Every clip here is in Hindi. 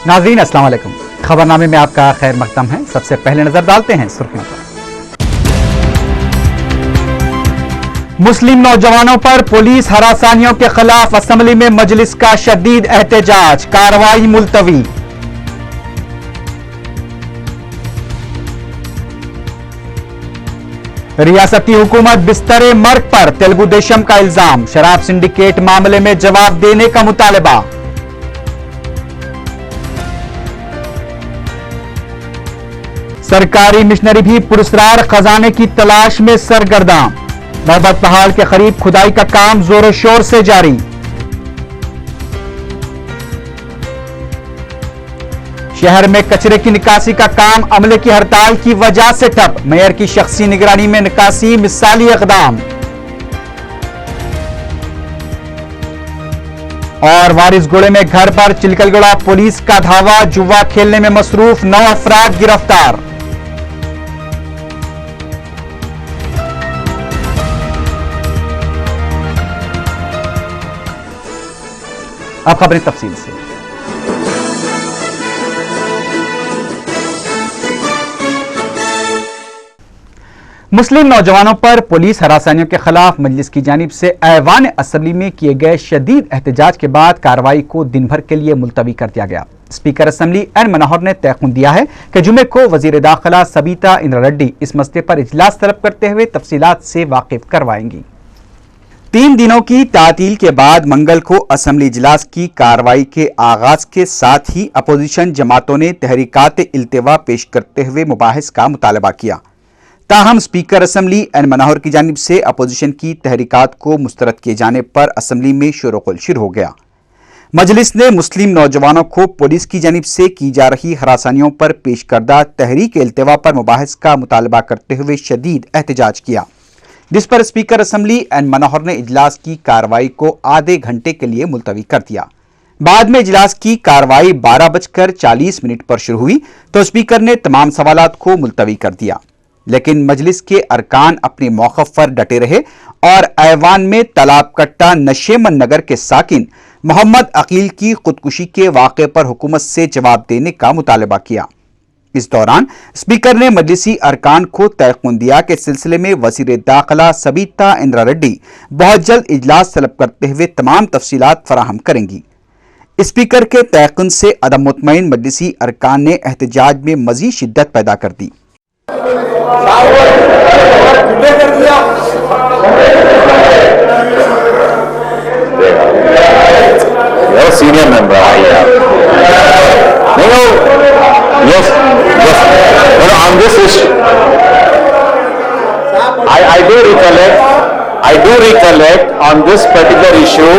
नाज़रीन अस्सलाम वालेकुम। खबरनामे में आपका खैर मकदम है। सबसे पहले नजर डालते हैं सुर्खियों पर। मुस्लिम नौजवानों पर पुलिस हरासानियों के खिलाफ असेंबली में मजलिस का शदीद एहतजाज, कार्रवाई मुलतवी। रियासती हुकूमत बिस्तरे मर्ग पर तेलुगु देशम का इल्जाम, शराब सिंडिकेट मामले में जवाब देने का मुतालबा। सरकारी मिशनरी भी पुरस्कार खजाने की तलाश में सरगर्दां। बरबत पहाड़ के करीब खुदाई का काम जोरों शोर से जारी। शहर में कचरे की निकासी का काम अमले की हड़ताल की वजह से ठप, मेयर की शख्सी निगरानी में निकासी मिसाली इकदाम। और वारिसगुड़े में घर पर चिलकलगुड़ा पुलिस का धावा, जुआ खेलने में मसरूफ 9 अफराद गिरफ्तार। अब खबरें तफसील से। मुस्लिम नौजवानों पर पुलिस हरासानियों के खिलाफ मजलिस की जानिब से ऐवान असेंबली में किए गए शदीद एहतजाज के बाद कार्रवाई को दिन भर के लिए मुलतवी कर दिया गया। स्पीकर असेंबली एन मनोहर ने तयक़ुन दिया है कि जुमे को वजीर दाखिला सबीता इंद्रा रेड्डी इस मसले पर इजलास तलब करते हुए तफसीलात से वाकिफ करवाएंगी। 3 दिनों की तातील के बाद मंगल को असेंबली इजलास की कार्रवाई के आगाज के साथ ही अपोजिशन जमातों ने तहरीकात इल्तिवा पेश करते हुए मुबाहिस का मुतालबा किया। ताहम स्पीकर असेंबली एन मनोहर की जानिब से अपोजिशन की तहरीकात को मुस्तरद किए जाने पर असेंबली में शोरगुल शुरू हो गया। मजलिस ने मुस्लिम नौजवानों को पुलिस की जानिब से की जा रही हरासानियों पर पेश करदा तहरीक इल्तिवा पर मुबाहिस का मुतालबा करते हुए शदीद एहतजाज किया, जिस पर स्पीकर असेंबली एन मनोहर ने इजलास की कार्रवाई को आधे घंटे के लिए मुलतवी कर दिया। बाद में इजलास की कार्रवाई 12:40 पर शुरू हुई तो स्पीकर ने तमाम सवालात को मुलतवी कर दिया, लेकिन मजलिस के अरकान अपने मौक़िफ़ पर डटे रहे और ऐवान में तालाब कट्टा नशेमन नगर के साकिन मोहम्मद अकील की खुदकुशी के वाक़े पर हुकूमत से जवाब देने का मुतालबा किया। इस दौरान स्पीकर ने मजलिसी अरकान को तयक़ुन दिया कि इस सिलसिले में वज़ीर दाखिला सबीता इंद्रा रेड्डी बहुत जल्द इजलास तलब करते हुए तमाम तफसीलात फराहम करेंगी। स्पीकर के तयक़ुन से अदम मुतमईन मजलिसी अरकान ने एहतजाज में मज़ीद शिद्दत पैदा कर दी। Senior member, yes, on this issue, I do recollect on this particular issue,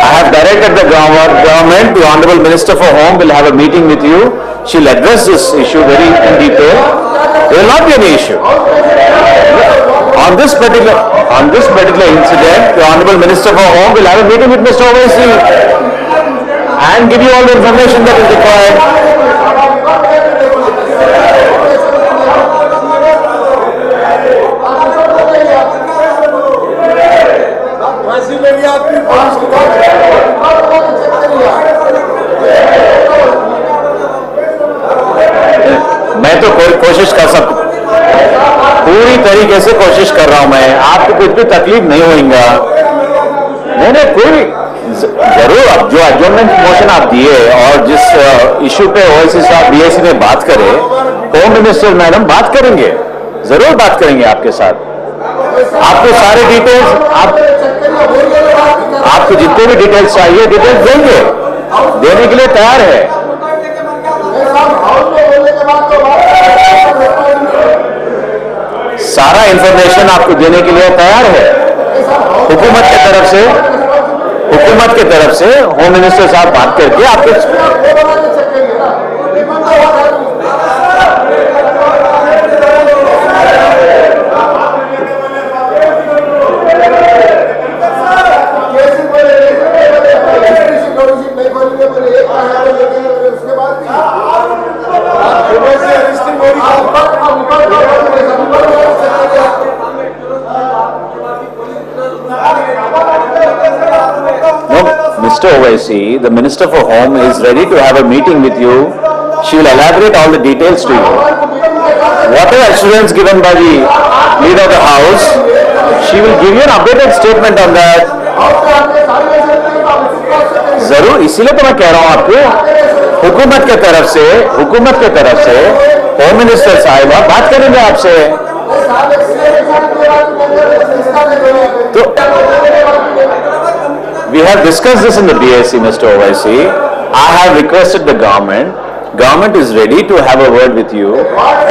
I have directed the government, the Honorable Minister for Home will have a meeting with you. She'll address this issue very in detail. There will not be any issue. On this particular incident, the Honorable Minister for Home will have a meeting with Mr. Owaisi and give you all the information that is required. मैं तो कोशिश कर सकता, पूरी तरीके से कोशिश कर रहा हूं मैं, आपको कुछ भी तकलीफ नहीं होगा। मैंने कोई जरूर अब जो एडजॉर्नमेंट मोशन आप दिए और जिस इशू पे ओवैसी साहब बीएससी में बात करे, होम मिनिस्टर मैडम बात करेंगे, जरूर बात करेंगे आपके साथ। आपको सारे डिटेल्स, आपको जितने भी डिटेल्स चाहिए डिटेल्स देंगे, देने के लिए तैयार है। सारा इंफॉर्मेशन आपको देने के लिए तैयार है। हुकूमत की तरफ से होम मिनिस्टर साहब बात करके आपके Mr. Owaisi, the Minister for Home is ready to have a meeting with you. She will elaborate all the details to you. Whatever assurance given by the leader of the House, she will give you an updated statement on that. जरूर, इसीलिए तो मैं कह रहा हूं आपको, हुकूमत के तरफ से होम मिनिस्टर साहिबा बात करेंगे आपसे। तो we have discussed this in the BSc, Mr. Owaisi. I have requested the government is ready to have a word with you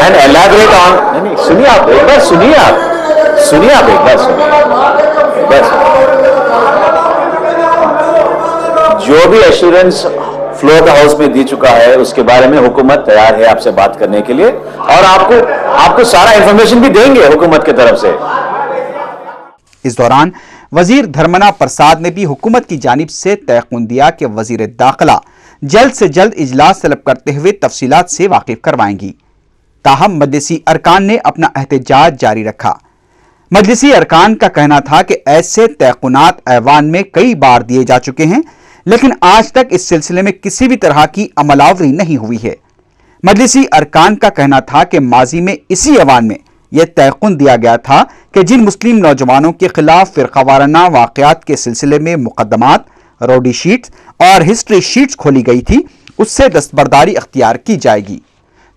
and elaborate on. नहीं, सुनिए आप एक बार, बस जो भी assurance floor of the house में दी चुका है उसके बारे में हुकूमत तैयार है आपसे बात करने के लिए, और आपको सारा इंफॉर्मेशन भी देंगे हुकूमत की तरफ से। इस दौरान वजीर धर्मना प्रसाद ने भी हुकूमत की जानिब से तयक़ुन दिया कि वजीर दाखिला जल्द से जल्द इजलास तलब करते हुए तफसीलात से वाकिफ करवाएंगी। ताहम मजलिसी अरकान ने अपना एहतजाज जारी रखा। मजलिसी अरकान का कहना था कि ऐसे तयक़ुनात ऐवान में कई बार दिए जा चुके हैं, लेकिन आज तक इस सिलसिले में किसी भी तरह की अमलावरी नहीं हुई है। मजलिसी अरकान का कहना था कि माजी में इसी ऐवान में यह तयक़ुन दिया गया था कि जिन मुस्लिम नौजवानों के खिलाफ फ़िरक़ावाराना वाक़यात के सिलसिले में मुक़दमात, रोडी शीट्स और हिस्ट्री शीट्स खोली गई थी, उससे दस्तबरदारी अख्तियार की जाएगी।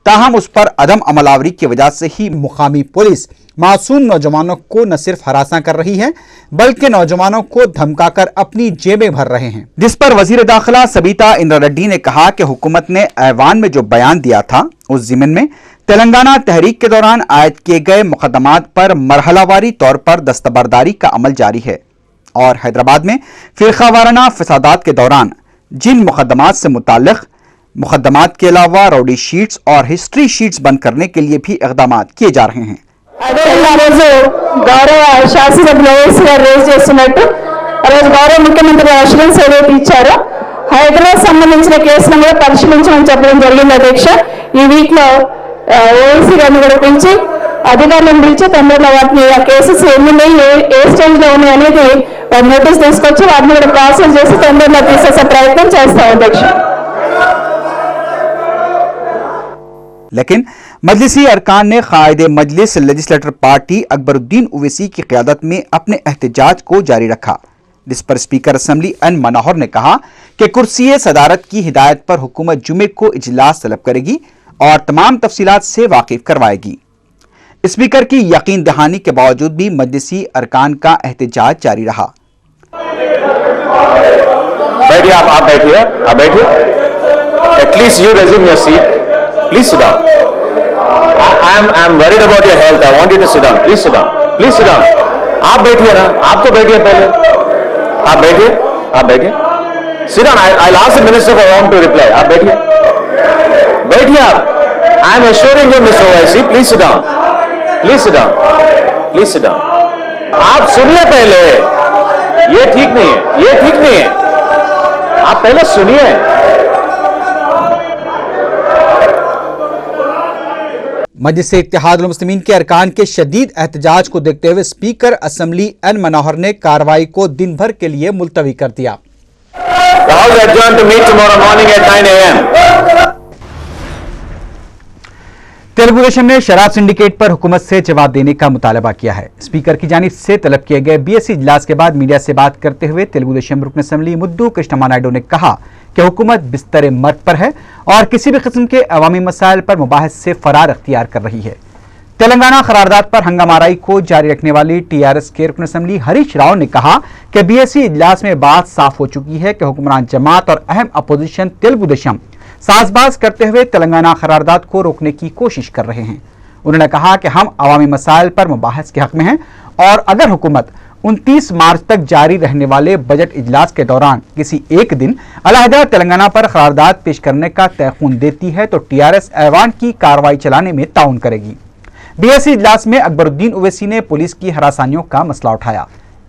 ताहम उस पर अदम अमलावरी की वजह से ही मुकामी पुलिस मासूम नौजवानों को न सिर्फ हरासा कर रही है बल्कि नौजवानों को धमकाकर अपनी जेबें भर रहे हैं, जिस पर वजीर दाखिला सबीता इंद्रा रेड्डी ने कहा कि हुकूमत ने ऐवान में जो बयान दिया था उस ज़िमन में तेलंगाना तहरीक के दौरान आयद किए गए मुकदमात पर मरहलावारी तौर पर दस्तबरदारी का अमल जारी है और हैदराबाद में फ़िरक़ावाराना फसादात के दौरान जिन मुकदमात से मुताल्लिक़ मुकदमात के अलावा रोडी शीट्स और हिस्ट्री शीट्स बंद करने के लिए भी इक़दाम किए जा रहे हैं। గౌరవ శాసనసభ్యులు ఓవైసీ గారు రేజ్ చేస్తున్నట్టు ఈరోజు గౌరవ ముఖ్యమంత్రి అష్యూరెన్స్ ఏదైతే ఇచ్చారో హైదరాబాద్ సంబంధించిన కేసులను కూడా పరిశీలించమని చెప్పడం జరిగింది అధ్యక్ష। ఈ వీక్ లో ఓవైసీ గారిని కూడా పిలిచి అధికారులను పిలిచి తొందరలో వాటిని ఆ కేసెస్ ఎన్ని ఏ స్టేజ్ లో ఉన్నాయి అనేది నోటీస్ తీసుకొచ్చి వాటిని కూడా ప్రాసెస్ చేసి తొందరలో తీసేసే ప్రయత్నం చేస్తాం అధ్యక్ష। लेकिन मजलिसी अरकान ने कायदे मजलिस लेजिस्लेटर पार्टी अकबरुद्दीन ओवैसी की क़यादत में अपने एहतजाज को जारी रखा, जिस पर स्पीकर असम्बली एन मनोहर ने कहा कि कुर्सी सदारत की हिदायत पर हुकूमत जुमे को इजलास तलब करेगी और तमाम तफसीलात से वाकिफ करवाएगी। स्पीकर की यकीन दहानी के बावजूद भी मजलिसी अरकान का एहतजाज जारी रहा। बैठिए, आप बैठिए। At least you resume your seat. Please sit down. I am worried about your health. I want you to sit down. Please sit down. आप बैठिए ना, आप तो बैठिए पहले। आप बैठिए। Sit down. I'll ask the Minister for Home to reply. आप बैठिए आप। I am assuring you, Mr. Owaisi, please sit down. आप सुनिए पहले। ये ठीक नहीं है। आप पहले सुनिए। मजलिस इत्तेहादुल मुस्लिमीन के अरकान के शदीद एहतजाज को देखते हुए स्पीकर असम्बली एन मनोहर ने कार्रवाई को दिन भर के लिए मुलतवी कर दिया। तेलुगु देशम ने शराब सिंडिकेट पर हुकूमत से जवाब देने का मुतालबा किया है। स्पीकर की जानिब से तलब किए गए बीएससी इजलास के बाद मीडिया से बात करते हुए तेलुगु देशम रुकन असम्बली मुद्दू कृष्णमा नायडू ने कहा कि हुकूमत बिस्तर मर्द पर है और किसी भी किस्म के अवामी मसाइल पर मुबाहिस से फरार अख्तियार कर रही है। तेलंगाना करारदाद पर हंगामाराई को जारी रखने वाली टीआरएस के रुकन असम्बली हरीश राव ने कहा कि बीएससी इजलास में बात साफ हो चुकी है कि हुक्मरान जमात और अहम अपोजिशन तेलुगु देशम साजबाज करते हुए तेलंगाना करारदाद को रोकने की कोशिश कर रहे हैं। उन्होंने कहा कि हम अवामी मसाइल पर मुबाहिस के हक में हैं और अगर हुकूमत 29 मार्च तक जारी रहने वाले बजट इजलास के दौरान किसी एक दिन अलहदा तेलंगाना पर करारदाद पेश करने का तयक़ुन देती है तो टीआरएस ऐवान की कार्रवाई चलाने में ताउन करेगी। बीएससी इजलास में अकबरुद्दीन ओवैसी ने पुलिस की हरासानियों का मसला उठाया।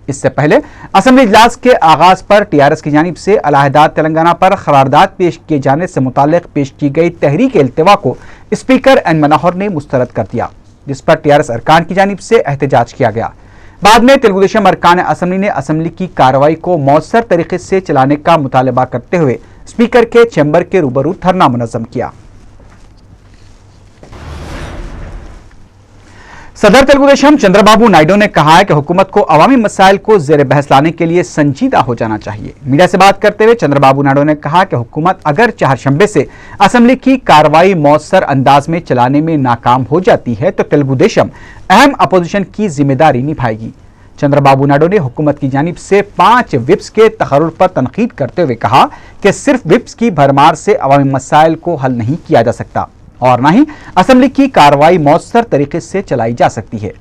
इससे पहले असम्बली इजलास के आगाज पर टीआरएस की जानिब से अलहदा तेलंगाना पर करारदाद पेश किए जाने से मुताल्लिक पेश की गई तहरीक इल्तिवा को स्पीकर एन मनोहर ने मुस्तरद कर दिया, जिस पर टीआरएस अरकान की जानिब से एहतजाज किया गया। बाद में तेलुगुदेशम अरकान असम्बली ने असम्बली की कार्रवाई को मौसर तरीके से चलाने का मुतालबा करते हुए स्पीकर के चैम्बर के रूबरू धरना मुनज़्ज़म किया। सदर तेलुगुदेशम चंद्रबाबू नायडू ने कहा है कि हुकूमत को अवामी मसाइल को जेर बहस लाने के लिए संजीदा हो जाना चाहिए। मीडिया से बात करते हुए चंद्रबाबू नायडू ने कहा कि हुकूमत अगर चारशंबे से असम्बली की कार्रवाई मौसर अंदाज में चलाने में नाकाम हो जाती है तो तेलुगुदेशम अहम अपोजिशन की जिम्मेदारी निभाएगी। चंद्रबाबू नायडू ने हुकूमत की जानिब से 5 विप्स के तकर्रुर पर तनकीद करते हुए कहा कि सिर्फ विप्स की भरमार से अवामी मसाइल को हल नहीं किया जा सकता और न ही असम्बली की कार्रवाई मौसर तरीके से चलाई जा सकती है।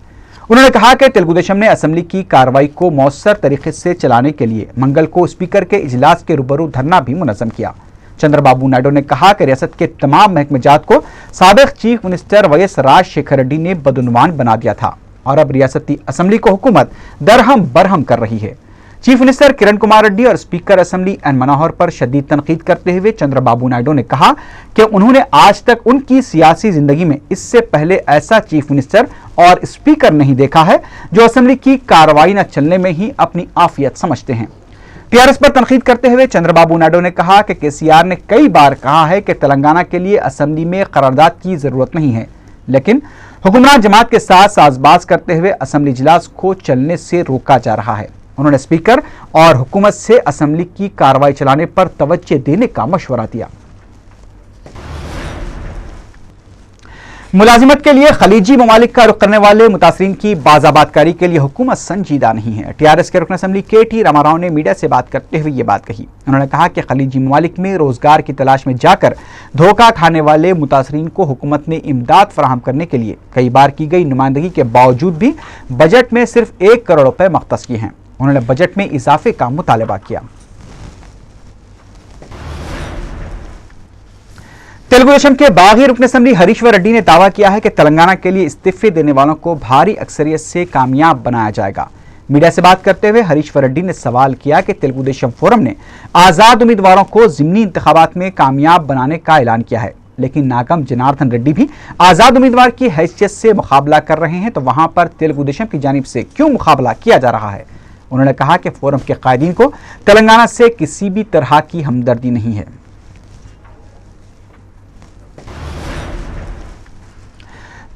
उन्होंने कहा कि तेलुगुदेशम ने असम्बली की कार्रवाई को मौसर तरीके से चलाने के लिए मंगल को स्पीकर के इजलास के रूबरू धरना भी मुनज़्ज़म किया। चंद्रबाबू नायडू ने कहा कि रियासत के तमाम महकमेजात को साबिक chief minister YS Rajasekhara Reddy ने बदउनवान बना दिया था और अब रियासती असम्बली को हुकूमत दरहम बरहम कर रही है। चीफ मिनिस्टर किरण कुमार रेड्डी और स्पीकर असम्बली एन मनोहर पर शदीद तनकीद करते हुए चंद्रबाबू नायडू ने कहा कि उन्होंने आज तक उनकी सियासी जिंदगी में इससे पहले ऐसा चीफ मिनिस्टर और स्पीकर नहीं देखा है जो असम्बली की कार्रवाई न चलने में ही अपनी आफियत समझते हैं। टीआरएस पर तनकीद करते हुए चंद्रबाबू नायडू ने कहा कि केसीआर ने कई बार कहा है कि तेलंगाना के लिए असम्बली में करारदाद की जरूरत नहीं है, लेकिन हुक्मरान जमात के साथ साजबाज करते हुए असम्बली इजलास को चलने से रोका जा रहा है। उन्होंने स्पीकर और हुकूमत से असम्बली की कार्रवाई चलाने पर तवज्जो देने का मशवरा दिया। मुलाजिमत के लिए खलीजी ममालिक का रुख करने वाले मुतासरीन की बाज़ाबातकारी के लिए हुकूमत संजीदा नहीं है। टीआरएस के रुकन असम्बली के.टी. रामाराव ने मीडिया से बात करते हुए ये बात कही। उन्होंने कहा कि खलीजी ममालिक में रोजगार की तलाश में जाकर धोखा खाने वाले मुतासरीन को हुकूमत ने इमदाद फराहम करने के लिए कई बार की गई नुमाइंदगी के बावजूद भी बजट में सिर्फ 1 करोड़ रुपए मख्तस किए हैं। उन्होंने बजट में इजाफे का मुतालबा किया। तेलुगुदेशम के बागी रुकन असम्बली हरीश्वर रेड्डी ने दावा किया है कि तेलंगाना के लिए इस्तीफे देने वालों को भारी अक्सरियत से कामयाब बनाया जाएगा। मीडिया से बात करते हुए हरीश्वर रेड्डी ने सवाल किया कि तेलुगुदेशम फोरम ने आजाद उम्मीदवारों को ज़िमनी इंतखाबात में कामयाब बनाने का ऐलान किया है, लेकिन नागम जनार्दन रेड्डी भी आजाद उम्मीदवार की हैसियत से मुकाबला कर रहे हैं, तो वहां पर तेलुगुदेशम की जानिब से क्यों मुकाबला किया जा रहा है। उन्होंने कहा कि फोरम के कायदीन को तेलंगाना से किसी भी तरह की हमदर्दी नहीं है।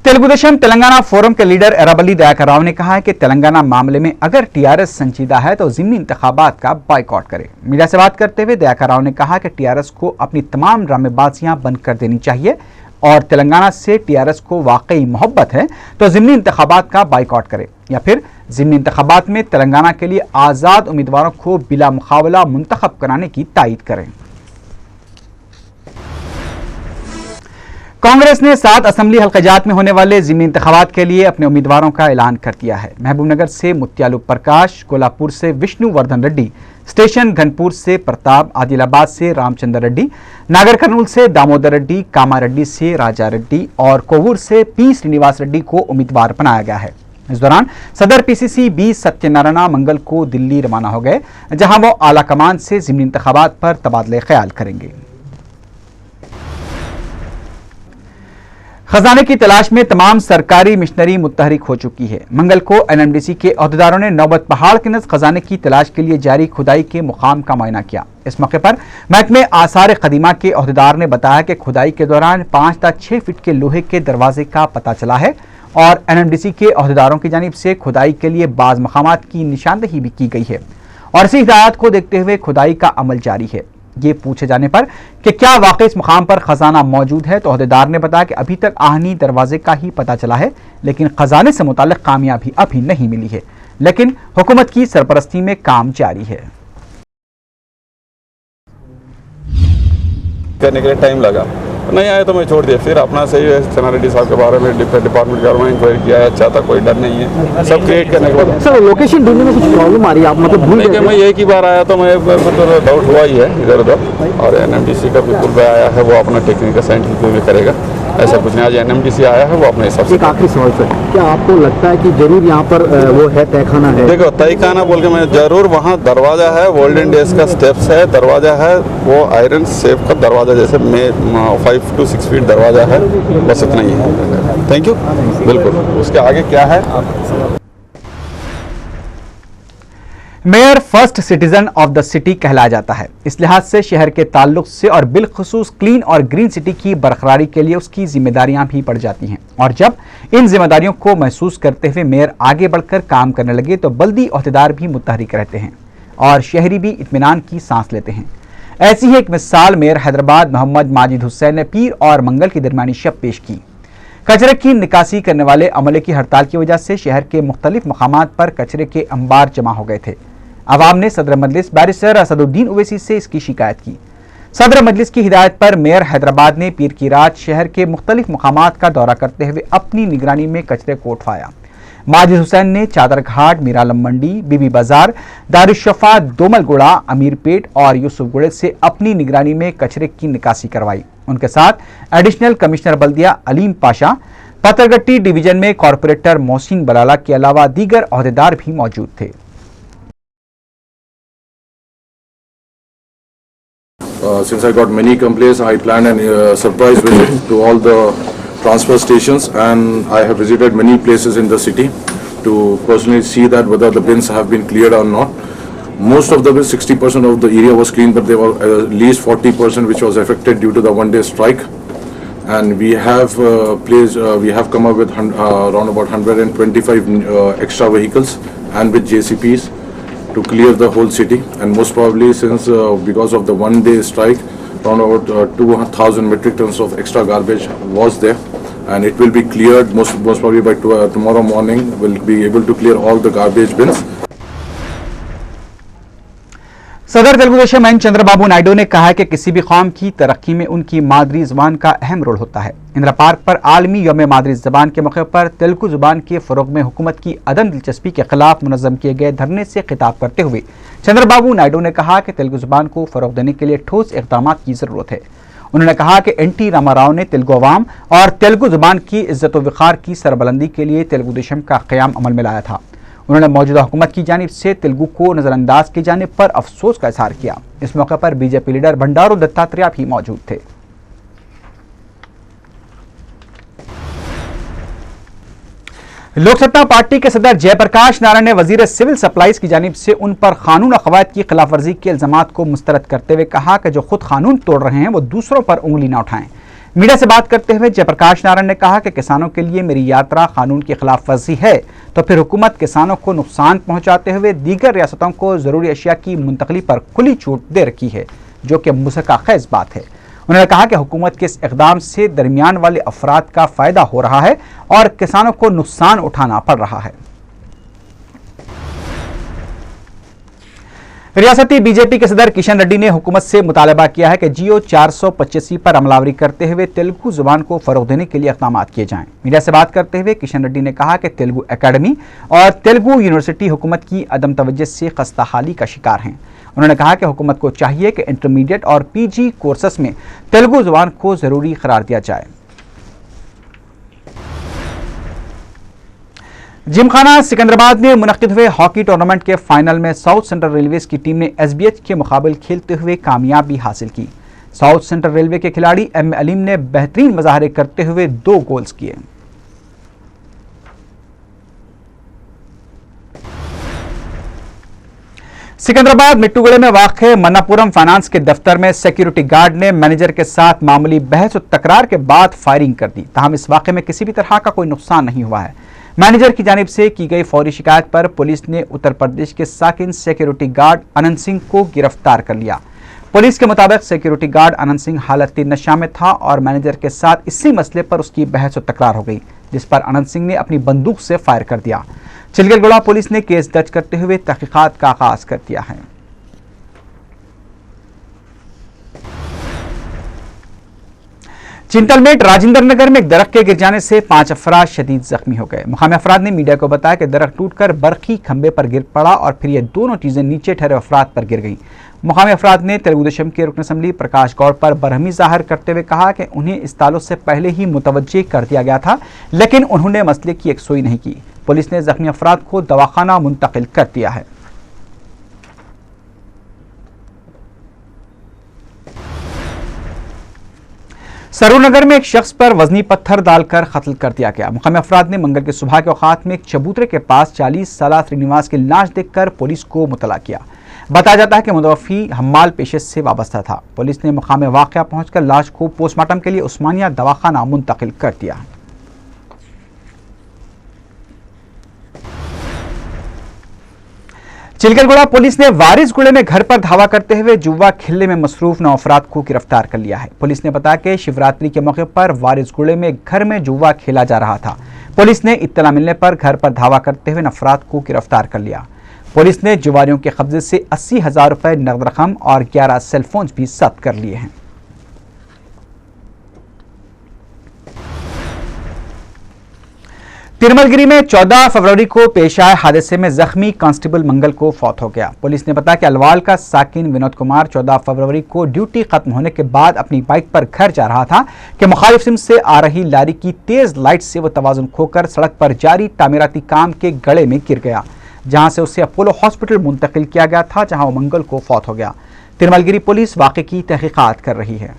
तेलुगुदेशम तेलंगाना फोरम के लीडर एराबली दयाकर राव ने कहा है कि तेलंगाना मामले में अगर टीआरएस संजीदा है तो ज़िमनी इंतखाबात का बाइकआउट करे। मीडिया से बात करते हुए दयाकर राव ने कहा कि टीआरएस को अपनी तमाम ड्रामेबाजियां बंद कर देनी चाहिए और तेलंगाना से टीआरएस को वाकई मोहब्बत है तो ज़िमनी इंतखाबात का बाइकआउट करे या फिर ज़िमनी इंतखाबात में तेलंगाना के लिए आज़ाद उम्मीदवारों को बिला मुकाबला मुंतखब कराने की तायीद करें। कांग्रेस ने 7 असम्बली हल्काजात में होने वाले ज़िमनी इंतखाबात के लिए अपने उम्मीदवारों का ऐलान कर दिया है। महबूबनगर से मुत्यालू प्रकाश, कोल्हापुर से विष्णुवर्धन रेड्डी, स्टेशन घनपुर से प्रताप, आदिलाबाद से रामचंद्र रेड्डी, नागर कर्नूल से दामोदर रेड्डी, कामारेड्डी से राजा रेड्डी और कोवूर से पी श्रीनिवास रेड्डी को उम्मीदवार बनाया गया है। इस दौरान सदर पीसीसी बी सत्यनारायण मंगल को दिल्ली रवाना हो गए, जहां वो आला कमान से ज़िमनी इंतखाबात पर तबादले ख्याल करेंगे। खजाने की तलाश में तमाम सरकारी मिशनरी मुतहरिक हो चुकी है। मंगल को एनएमडीसी के अहदेदारों ने नौबत पहाड़ के नज़दीक खजाने की तलाश के लिए जारी खुदाई के मुकाम का मुआयना किया। इस मौके पर महकमे आसार कदीमा के अहदेदार ने बताया कि खुदाई के दौरान 5 ता 6 फीट के लोहे के दरवाजे का पता चला है और एनएमडीसी के अहदेदारों की जानिब से खुदाई के लिए बाज़ मकामात की निशानदही भी की गई है और इसी हिदायत को देखते हुए खुदाई का अमल जारी है। ये पूछे जाने पर कि क्या वाकई इस मुकाम पर खजाना मौजूद है तो अहदेदार ने बताया कि अभी तक आहनी दरवाजे का ही पता चला है, लेकिन खजाने से मुताल्लिक कामयाबी अभी नहीं मिली है, लेकिन हुकूमत की सरपरस्ती में काम जारी है। करने के लिए टाइम लगा, नहीं आया तो मैं छोड़ दिया। फिर अपना सही है चना रेड्डी साहब के बारे में डिपार्टमेंट का इंक्वायरी किया है, अच्छा था, कोई डर नहीं है। सब क्रिएट करने के बाद सर लोकेशन ढूंढने में कुछ प्रॉब्लम आ रही है, आप मतलब भूल गए? मैं एक ही बार आया तो मैं तो डाउट हुआ ही है इधर उधर, और एनएमडीसी का बिल्कुल पे आया है, वो अपना टेक्निकल साइंटिफिक में करेगा, ऐसा कुछ नहीं। आज एनएमडीसी आया है, वो अपने हिसाब से। एक आखिरी सवाल सर, क्या आपको लगता है कि जरूर यहाँ पर वो है तहखाना है? देखो तहखाना बोल के मैं जरूर, वहाँ दरवाजा है, गोल्डन डेज का स्टेप्स है, दरवाजा है, वो आयरन शेप का दरवाजा जैसे 5 to 6 फीट दरवाजा है, बस इतना ही है। Thank you. बिल्कुल, उसके आगे क्या है? Mayor first citizen of the city कहलाया जाता है। इस लिहाज से शहर के ताल्लुक से और बिलखुसूस क्लीन और ग्रीन सिटी की बरकरारी के लिए उसकी जिम्मेदारियां भी बढ़ जाती हैं। और जब इन जिम्मेदारियों को महसूस करते हुए मेयर आगे बढ़कर काम करने लगे तो बल्दी ओहदेदार भी मुतहरिक रहते हैं और शहरी भी इत्मीनान की सांस लेते हैं। ऐसी ही एक मिसाल मेयर हैदराबाद मोहम्मद माजिद हुसैन ने पीर और मंगल की दरमियानी शब पेश की। कचरे की निकासी करने वाले अमले की हड़ताल की वजह से शहर के मुख्तलिफ मकामात पर कचरे के अंबार जमा हो गए थे। अवाम ने सदर मजलिस बैरिस्टर असदुद्दीन ओवैसी से इसकी शिकायत की। सदर मजलिस की हिदायत पर मेयर हैदराबाद ने पीर की रात शहर के मुख्तलिफ मकामात का दौरा करते हुए अपनी निगरानी में कचरे को उठवाया। माजिद हुसैन ने चादर घाट, मीरालम मंडी, बीबी बाजार, दारुशफा, दोमलगुड़ा, अमीरपेट और यूसुफगुड़े से अपनी निगरानी में कचरे की निकासी करवाई। उनके साथ एडिशनल कमिश्नर बल्दिया अलीम पाशा, पतरगट्टी डिवीजन में कॉरपोरेटर मोहसिन बलाला के अलावा दीगर ओहदेदार भी मौजूद थे। Since I got many complaints, I planned a surprise visit to all the transfer stations, and I have visited many places in the city to personally see that whether the bins have been cleared or not. Most of the bins, 60% of the area was clean, but there were at least 40% which was affected due to the one-day strike. And we have we have come up with around about 125 extra vehicles and with JCPs to clear the whole city. And most probably, since because of the one-day strike, around about 2,000 metric tons of extra garbage was there, and it will be cleared most probably by tomorrow morning. We'll be able to clear all the garbage bins. सदर तेलुगु देशम एन चंद्रबाबू नायडू ने कहा है कि किसी भी कौम की तरक्की में उनकी मादरी जबान का अहम रोल होता है। इंदिरा पार्क पर आलमी यौम मादरी जबान के मौके पर तेलुगु जुबान के फरोग में हुकूमत की अदम दिलचस्पी के खिलाफ मुनज़्ज़म किए गए धरने से खिताब करते हुए चंद्रबाबू नायडू ने कहा कि तेलुगु जुबान को फरोग देने के लिए ठोस इक़दाम की ज़रूरत है। उन्होंने कहा कि एन.टी. रामाराव ने तेलुगु अवाम और तेलुगु जुबान की इज्जत व वक़ार की सरबलंदी के लिए तेलुगु देशम का क़याम अमल में लाया था। उन्होंने मौजूदा हुकूमत की जानिब से तेलुगु को नजरअंदाज की जाने पर अफसोस का इजहार किया। इस मौके पर बीजेपी लीडर भंडारू दत्तात्रेय भी मौजूद थे। लोकसत्ता पार्टी के सदर जयप्रकाश नारायण ने वजीर सिविल सप्लाईज की जानिब से उन पर कानून और कवायद की खिलाफ वर्जी के इल्जामात को मुस्तरद करते हुए कहा कि जो खुद कानून तोड़ रहे हैं वो दूसरों पर उंगली न उठाएं। मीडिया से बात करते हुए जयप्रकाश नारायण ने कहा कि किसानों के लिए मेरी यात्रा कानून की खिलाफ वर्जी है तो फिर हुकूमत किसानों को नुकसान पहुंचाते हुए दीगर रियासतों को जरूरी अशिया की मुंतकली पर खुली छूट दे रखी है, जो कि मुज़क्क़ाखेज़ बात है। उन्होंने कहा कि हुकूमत के इस इक़दाम से दरमियान वाले अफराद का फायदा हो रहा है और किसानों को नुकसान उठाना पड़ रहा है। रियासती बीजेपी के सदर किशन रेड्डी ने हुकूमत से मुतालबा किया है कि जियो 485 पर अमलावरी करते हुए तेलुगु जुबान को फरोग देने के लिए इक़दाम किए जाएं। मीडिया से बात करते हुए किशन रेड्डी ने कहा कि तेलुगु एकेडमी और तेलुगु यूनिवर्सिटी हुकूमत की अदम तवज्जो से खस्ताहाली का शिकार हैं। उन्होंने कहा कि हुकूमत को चाहिए कि इंटरमीडिएट और पीजी कोर्सेस में तेलुगु जुबान को जरूरी करार दिया जाए। जिमखाना सिकंदराबाद में मुनक्किद हुए हॉकी टूर्नामेंट के फाइनल में साउथ सेंट्रल रेलवेज की टीम ने एसबीएच के मुकाबले खेलते हुए कामयाबी हासिल की। साउथ सेंट्रल रेलवे के खिलाड़ी एम अलीम ने बेहतरीन मुजाहरे करते हुए 2 गोल्स किए। सिकंदराबाद मिट्टूगढ़े में वाक़े मन्नापुरम फाइनेंस के दफ्तर में सिक्योरिटी गार्ड ने मैनेजर के साथ मामूली बहस और तकरार के बाद फायरिंग कर दी। ताहम इस वाक़े में किसी भी तरह का कोई नुकसान नहीं हुआ है। मैनेजर की जानिब से की गई फौरी शिकायत पर पुलिस ने उत्तर प्रदेश के साकिन सिक्योरिटी गार्ड अनंत सिंह को गिरफ्तार कर लिया। पुलिस के मुताबिक सिक्योरिटी गार्ड अनंत सिंह हालत नशा में था और मैनेजर के साथ इसी मसले पर उसकी बहस और तकरार हो गई, जिस पर अनंत सिंह ने अपनी बंदूक से फायर कर दिया। चिलगलगुड़ा पुलिस ने केस दर्ज करते हुए तहकीकात का आगाज कर दिया है। चिंतलमेट राजेंद्र नगर में एक दरख्त के गिर जाने से 5 अफराद शदीद जख्मी हो गए। मुकामी अफराद ने मीडिया को बताया कि दरख्त टूटकर बरखी खंबे पर गिर पड़ा और फिर ये दोनों चीजें नीचे ठहरे अफराद पर गिर गईं। मुकामी अफराद ने तेलुगु देशम के रुकन असम्बली प्रकाश गौड़ पर बरहमी जाहिर करते हुए कहा कि उन्हें इस ताल्लुक से पहले ही मुतवज्जे कर दिया गया था, लेकिन उन्होंने मसले की यकसुई नहीं की। पुलिस ने जख्मी अफराद को दवाखाना मुंतकिल कर दिया है। सरूरनगर में एक शख्स पर वजनी पत्थर डालकर कत्ल कर दिया गया। मुकामी अफराद ने मंगल के सुबह के औकात में एक चबूतरे के पास 40 साला श्रीनिवास की लाश देखकर पुलिस को मुतला किया। बताया जाता है कि मुतवफ़ी हम्माल पेशे से वाबस्ता था। पुलिस ने मुकाम वाक़या पहुंचकर लाश को पोस्टमार्टम के लिए उस्मानिया दवाखाना मुंतकिल कर दिया। चिलकलगुड़ा पुलिस ने वारिसगुड़े में घर पर धावा करते हुए जुआ खेलने में मसरूफ 9 अफराद को गिरफ्तार कर लिया है। पुलिस ने बताया कि शिवरात्रि के मौके पर वारिसगुड़े में घर में जुआ खेला जा रहा था। पुलिस ने इत्तला मिलने पर घर पर धावा करते हुए 9 अफराद को गिरफ्तार कर लिया। पुलिस ने जुआरियों के कब्जे से 80,000 रुपए नकद रकम और 11 सेलफोन भी जब्त कर लिए हैं। तिरमलगिरी में 14 फरवरी को पेश आए हादसे में जख्मी कांस्टेबल मंगल को फौत हो गया। पुलिस ने बताया कि अलवाल का साकिन विनोद कुमार 14 फरवरी को ड्यूटी खत्म होने के बाद अपनी बाइक पर घर जा रहा था कि मुखालिफ सिम से आ रही लारी की तेज लाइट से वह तवाजुन खोकर सड़क पर जारी तामीराती काम के गड़े में गिर गया, जहां से उसे अपोलो हॉस्पिटल मुंतकिल किया गया था, जहां वो मंगल को फौत हो गया। तिरमलगिरी पुलिस वाक़े की तहकीकात कर रही है।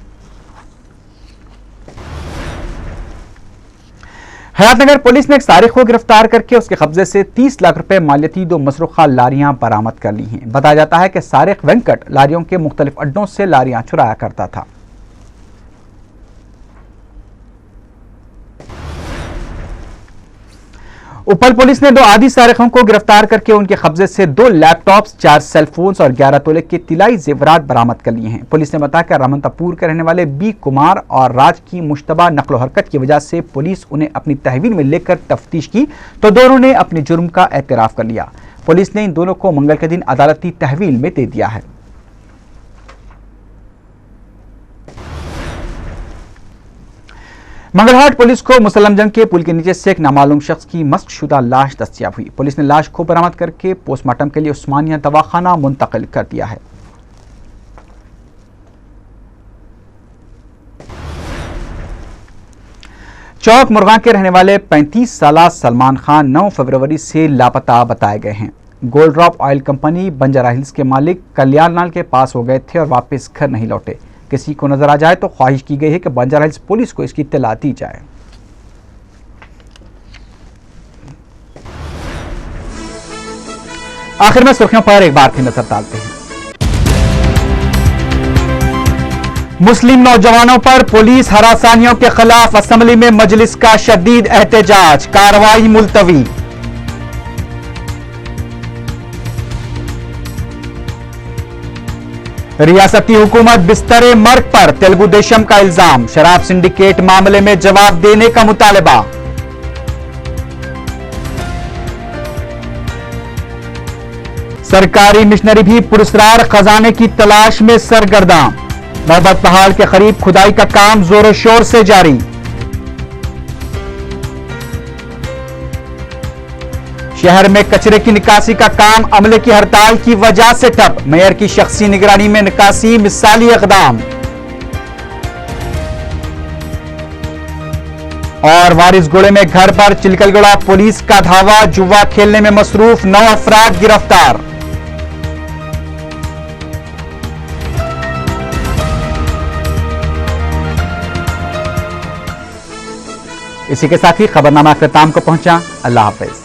हयातनगर पुलिस ने एक सारिक को गिरफ्तार करके उसके कब्जे से 30 लाख रुपए मालियती 2 मसरूखा लारियां बरामद कर ली हैं। बताया जाता है कि सारिक वेंकट लारियों के मुख्तलिफ अड्डों से लारियां चुराया करता था। उपल पुलिस ने 2 आदि सारिकों को गिरफ्तार करके उनके कब्जे से 2 लैपटॉप्स, 4 सेलफोन्स और 11 तोले के तिलाई जेवरात बरामद कर लिए हैं। पुलिस ने बताया कि रहमतपुर के रहने वाले बी कुमार और राज की मुश्तबा नकलो हरकत की वजह से पुलिस उन्हें अपनी तहवील में लेकर तफ्तीश की तो दोनों ने अपने जुर्म का एतराफ कर लिया। पुलिस ने इन दोनों को मंगल के दिन अदालती तहवील में दे दिया है। मंगलहाट पुलिस को मुसल्लमजंग के पुल के नीचे से एक नामालूम शख्स की मस्कशुदा लाश दस्तयाब हुई। पुलिस ने लाश को बरामद करके पोस्टमार्टम के लिए उस्मानिया दवाखाना मुंतकिल कर दिया है। चौक मुर्गा के रहने वाले 35 साला सलमान खान 9 फरवरी से लापता बताए गए हैं। Gold drop oil company Banjara hills के मालिक कल्याण लाल के पास हो गए थे और वापस घर नहीं लौटे। किसी को नजर आ जाए तो ख्वाहिश की गई है कि बंजारा हिल्स पुलिस को इसकी इत्तला दी जाए। आखिर में सुर्खियों पर एक बार फिर नजर डालते हैं। मुस्लिम नौजवानों पर पुलिस हरासानियों के खिलाफ असेंबली में मजलिस का शदीद एहतजाज, कार्रवाई मुलतवी। रियासती हुकूमत बिस्तरे मर्ग पर तेलुगु देशम का इल्जाम, शराब सिंडिकेट मामले में जवाब देने का मुतालबा। सरकारी मिशनरी भी पुरस्कार खजाने की तलाश में सरगर्दा। नौबत पहाड़ के करीब खुदाई का काम जोरों शोर से जारी। शहर में कचरे की निकासी का काम अमले की हड़ताल की वजह से ठप, मेयर की शख्सी निगरानी में निकासी मिसाली इकदाम। और वारिसगुड़े में घर पर चिलकलगुड़ा पुलिस का धावा, जुआ खेलने में मसरूफ 9 अफराद गिरफ्तार। इसी के साथ ही खबरनामा अख्ताम को पहुंचा। अल्लाह हाफिज।